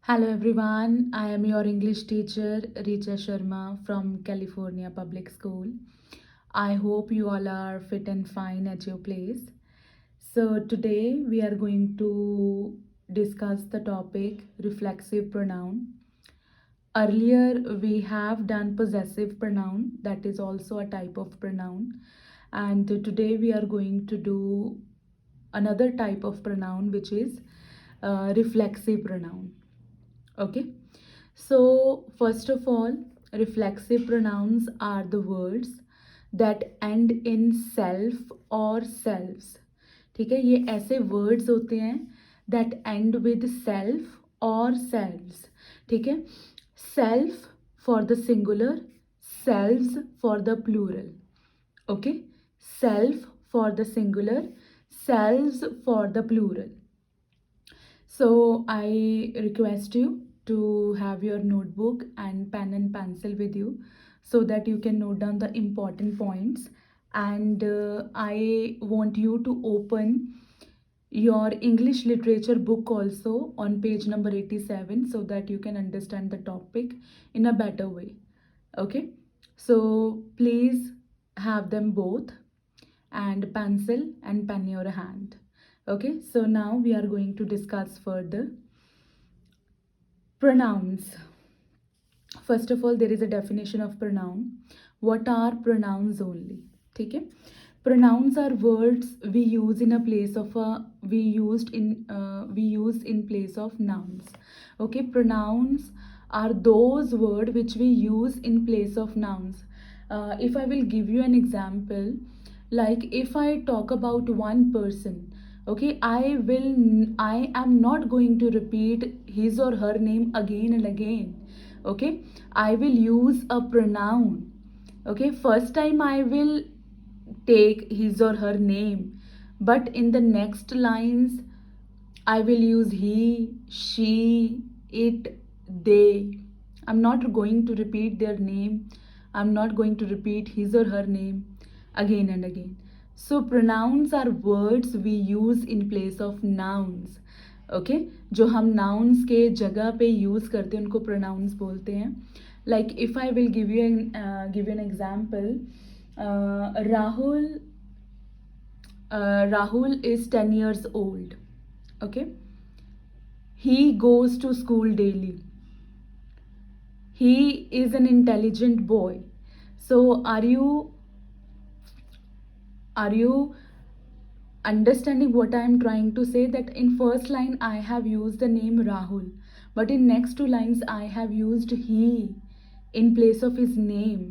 Hello everyone, I am your English teacher Richa Sharma from California Public School. I hope you all are fit and fine at your place. So today we are going to discuss the topic reflexive pronoun. Earlier we have done possessive pronoun, that is also a type of pronoun, and today we are going to do another type of pronoun which is reflexive pronoun. Okay, so first of all, reflexive pronouns are the words that end in self or selves. ठीक है, ये ऐसे words होते हैं that end with self or selves. ठीक है, self for the singular, selves for the plural. Okay, self for the singular, selves for the plural. So I request you to have your notebook and pen and pencil with you so that you can note down the important points. And I want you to open your English literature book also on page number 87 so that you can understand the topic in a better way. Okay, so please have them both, and pencil and pen in your hand. Okay, so now we are going to discuss further pronouns. First of all, there is a definition of pronoun. What are pronouns only? ठीक है, pronouns are words we use in a place of a we use in place of nouns. Okay, pronouns are those words which we use in place of nouns. If I will give you an example, like if I talk about one person, okay, I am not going to repeat his or her name again and again. Okay, I will use a pronoun. Okay, first time I will take his or her name, but in the next lines I will use he, she, it, they. I'm not going to repeat their name. I'm not going to repeat his or her name again and again. So pronouns are words we use in place of nouns. Okay, जो हम nouns के जगह पे use करते हैं उनको pronounce बोलते हैं. Like if I will give you an example, Rahul is 10 years old. Okay, he goes to school daily. He is an intelligent boy. So are you understanding what I am trying to say? That in first line I have used the name Rahul, but in next two lines I have used he in place of his name.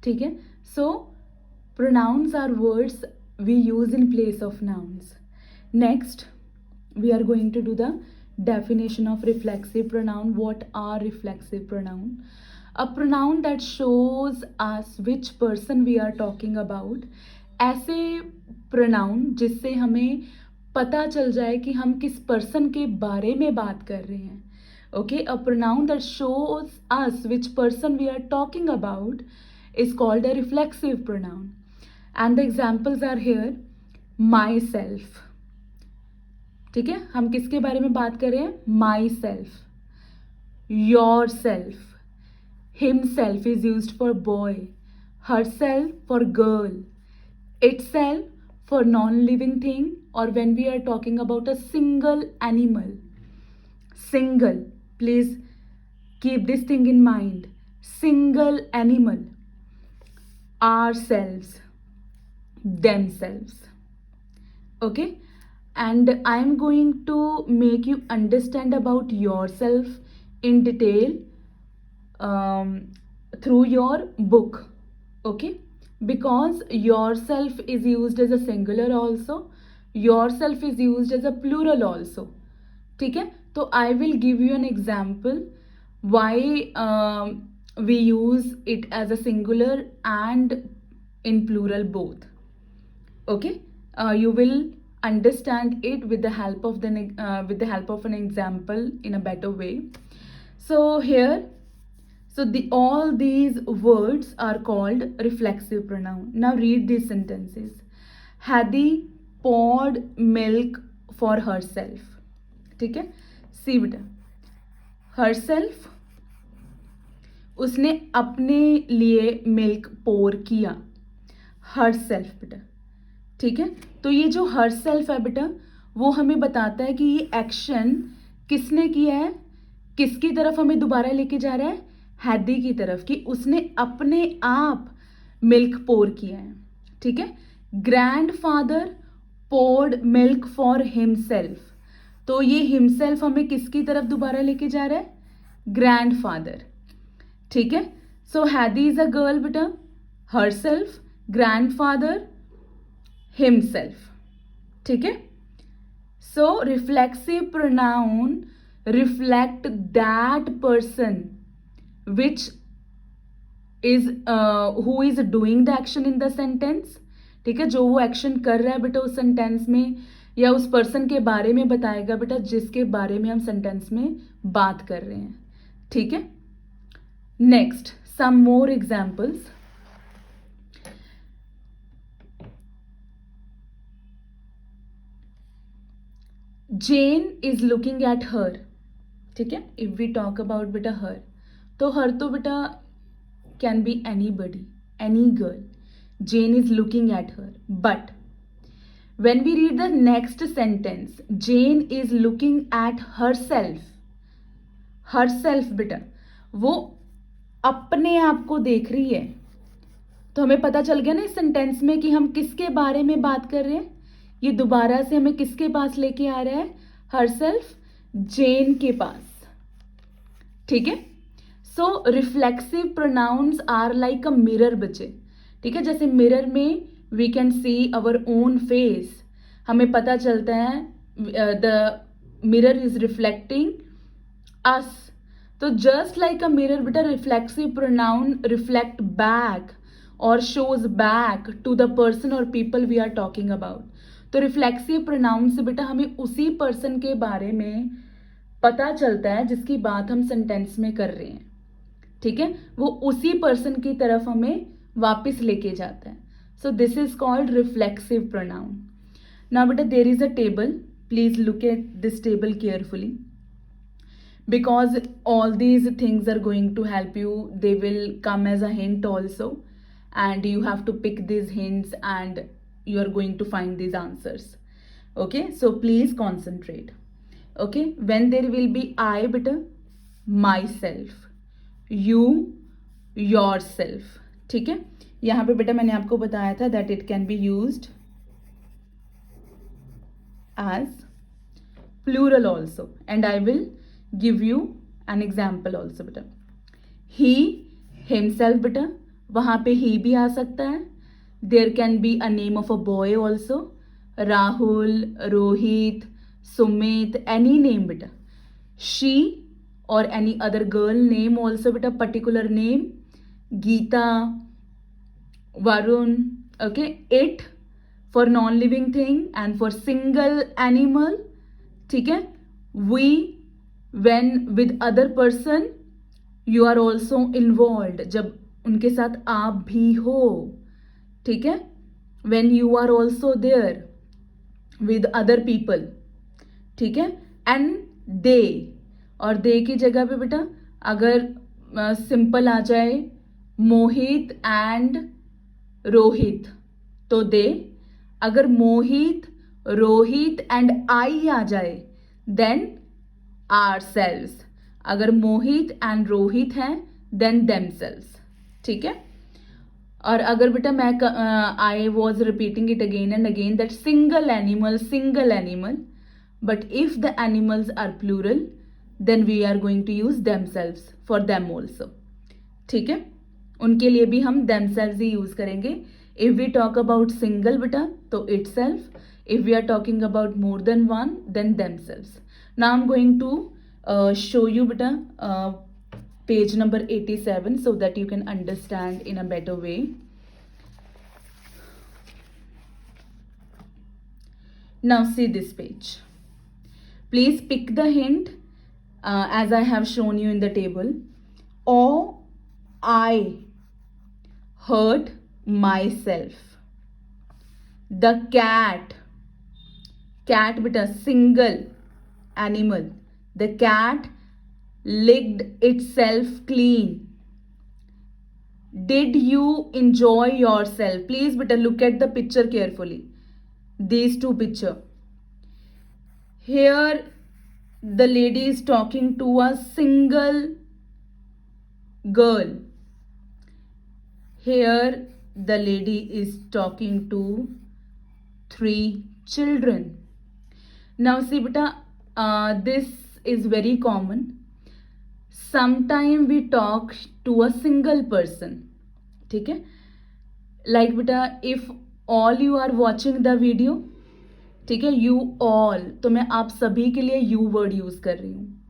ठीक है, so pronouns are words we use in place of nouns. Next, we are going to do the definition of reflexive pronoun. What are reflexive pronoun? A pronoun that shows us which person we are talking about. ऐसे pronoun जिससे हमें पता चल जाए कि हम किस person के बारे में बात कर रहे हैं. Okay, a pronoun that shows us which person we are talking about is called a reflexive pronoun. And the examples are here. Myself. ठीक है, हम किसके बारे में बात कर रहे हैं? Myself. Yourself. Himself is used for boy. Herself for girl. Itself for non-living thing, or when we are talking about a single animal. Single. Please keep this thing in mind. Single animal. Ourselves. Themselves. Okay, and I am going to make you understand about yourself in detail through your book. Okay, because yourself is used as a singular also, yourself is used as a plural also. ठीक है, तो I will give you an example why we use it as a singular and in plural both. Okay, you will understand it with the help of an example in a better way. So here, so all these words are called reflexive pronoun. Now read these sentences. Hadi poured milk for herself. ठीक है, see बेटा, herself, उसने अपने लिए milk पोर किया, herself बेटा, ठीक है। तो ये जो herself है बेटा, वो हमें बताता है कि ये एक्शन किसने किया है, किसकी तरफ हमें दोबारा लेके जा रहा है, हैदी की तरफ, कि उसने अपने आप मिल्क पोर किया है, ठीक है। Grandfather poured milk for himself, तो ये हिमसेल्फ हमें किसकी तरफ दोबारा लेके जा रहा है, ग्रैंडफादर, ठीक है। So Heidi is a girl बेटा, हरसेल्फ, ग्रैंडफादर, हिमसेल्फ, ठीक है। So reflexive pronoun reflect that person which is who is doing the action in the sentence, ठीक है। जो वो एक्शन कर रहा है बेटा उस सेंटेंस में, या उस पर्सन के बारे में बताएगा बेटा जिसके बारे में हम सेंटेंस में बात कर रहे हैं, ठीक है। Next, some more examples. Jane is looking at her, ठीक है। इफ वी टॉक अबाउट बेटा हर, तो हर तो बेटा can be anybody, any girl. Jane is looking at her, but when we read the next sentence, Jane is looking at herself. Herself बेटा वो अपने आप को देख रही है, तो हमें पता चल गया ना इस सेंटेंस में कि हम किसके बारे में बात कर रहे हैं। ये दोबारा से हमें किसके पास लेके आ रहा है, herself, Jane के पास, ठीक है। So reflexive pronouns are like a mirror बच्चे, ठीक है। जैसे मिरर में we can see our own face, हमें पता चलता है the mirror is reflecting us. तो जस्ट लाइक अ मिरर बेटा रिफ्लेक्सिव प्रोनाउन रिफ्लेक्ट बैक और shows back to the person और people we are talking about. तो रिफ्लेक्सिव प्रोनाउन से बेटा हमें उसी पर्सन के बारे में पता चलता है जिसकी बात हम सेंटेंस में कर रहे हैं, ठीक है। वो उसी पर्सन की तरफ हमें वापस लेके जाता है। So this is called reflexive pronoun. Now बेटा there is a table, please look at this table carefully because all these things are going to help you, they will come as a hint also, and you have to pick these hints and you are going to find these answers, okay? So please concentrate, okay? When there will be I beta, myself, you, yourself, ठीक है। यहाँ पे बेटा मैंने आपको बताया था that it can be used as plural also, and I will give you an example also बेटा। he, himself बेटा, वहाँ पे he भी आ सकता है। there can be a name of a boy also, Rahul, Rohit, Sumit, any name बेटा। she or any other girl name also बेटा, particular name, Gita, Varun, okay। it for non-living thing and for single animal, ठीक है। we when with other person, you are also involved, जब उनके साथ आप भी हो, ठीक है। when you are also there with other people, ठीक है। and they, और they की जगह पे बेटा अगर सिंपल आ जाए मोहित एंड रोहित तो दे, अगर मोहित, रोहित एंड आई आ जाए देन ourselves, अगर मोहित एंड रोहित हैं देन themselves, ठीक है। और अगर बेटा मैं I was repeating it again and again that single animal, but if the animals are plural then we are going to use themselves for them also, ठीक है। उनके लिए भी हम themselves ही यूज करेंगे। If we talk about single बेटा तो itself, if we are talking about more than one then themselves. Now I'm going to show you beta page number 87 so that you can understand in a better way. Now see this page, please pick the hint as I have shown you in the table. Or I hurt myself, the cat beta single animal, the cat licked itself clean. Did you enjoy yourself? Please beta look at the picture carefully, these two picture. Here the lady is talking to a single girl. Here the lady is talking to 3 children. Now see beta, this is very common. Sometime we talk to a single person. ठीक है, like beta if all you are watching the video, ठीक है, you all, तो मैं आप सभी के लिए you word यूज कर रही हूँ.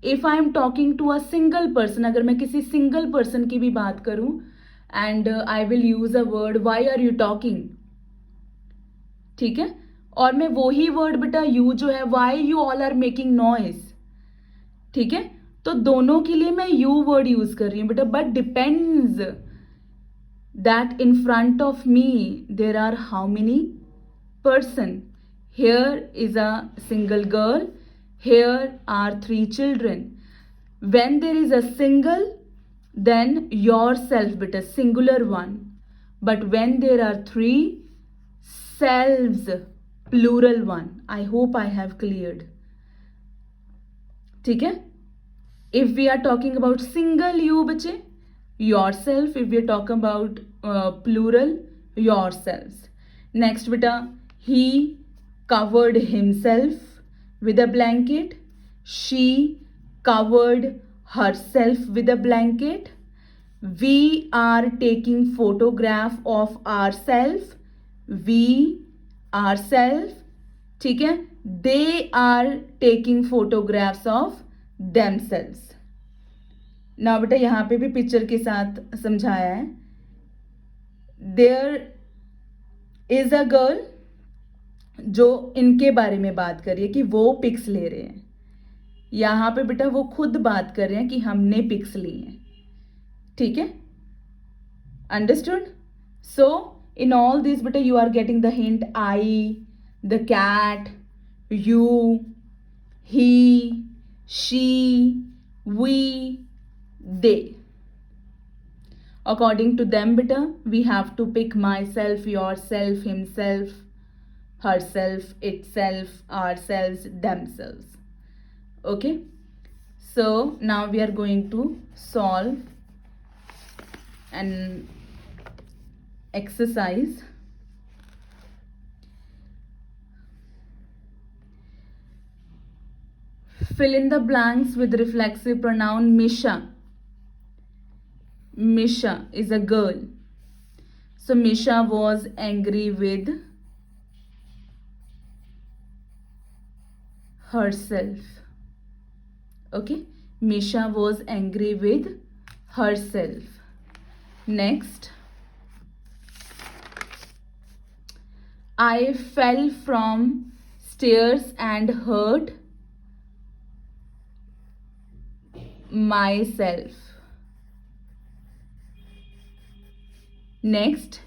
If I am talking to a single person, अगर मैं किसी सिंगल पर्सन की भी बात करूं and I will use a word why are you talking, ठीक है, और मैं वही वर्ड बेटा यू जो है why you all are making noise, ठीक है, तो दोनों के लिए मैं यू वर्ड यूज कर रही हूं बेटा. But depends that in front of me there are how many person. Here is a single girl, here are 3 children. When there is a single, then yourself beta singular one. But when there are 3 selves, plural one. I hope I have cleared. ठीक है, if we are talking about single you बच्चे, yourself. If we are talking about plural, yourselves. Next beta, he covered himself with a blanket. She covered herself with a blanket. We are taking photograph of ourselves. We ourselves, ठीक है. They are taking photographs of themselves. Now बेटा यहाँ पे भी picture के साथ समझाया है. There is a girl जो इनके बारे में बात कर रही है कि वो पिक्स ले रहे हैं. यहाँ पे बेटा वो खुद बात कर रहे हैं कि हमने पिक्स ली हैं. ठीक है, understood. So in all this बेटा you are getting the hint. I, the cat, you, he, she, we, they. According to them beta we have to pick myself, yourself, himself, herself, itself, ourselves, themselves. Okay, so now we are going to solve an exercise. Fill in the blanks with reflexive pronoun Misha. Misha is a girl. So Misha was angry with herself. Okay, Misha was angry with herself. Next, I fell from stairs and hurt myself. Next,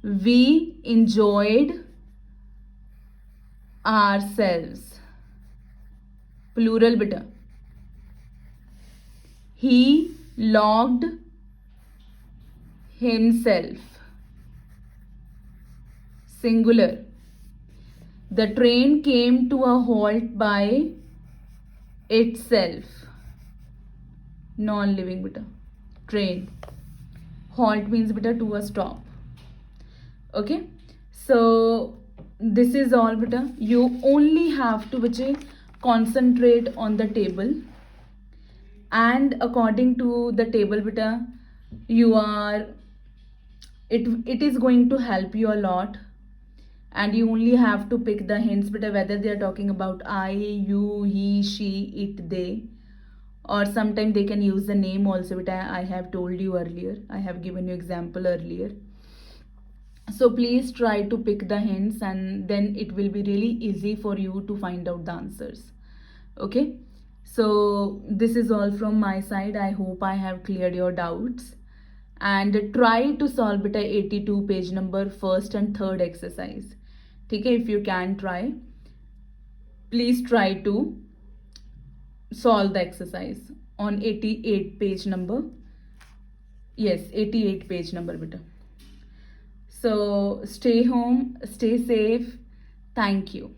we enjoyed ourselves. Plural beta. He locked himself. Singular. The train came to a halt by itself. Non-living beta. Train. Halt means beta to a stop. Okay, so this is all beta. You only have to bache concentrate on the table, and according to the table beta you are it is going to help you a lot, and you only have to pick the hints beta, whether they are talking about I, you, he, she, it, they, or sometimes they can use the name also, but I have told you earlier, I have given you example earlier. So please try to pick the hints, and then it will be really easy for you to find out the answers. Okay, so this is all from my side. I hope I have cleared your doubts, and try to solve beta 82 page number first and third exercise. Okay, if you can try, please try to solve the exercise on 88 page number. Yes, 88 page number beta. So stay home, stay safe. Thank you.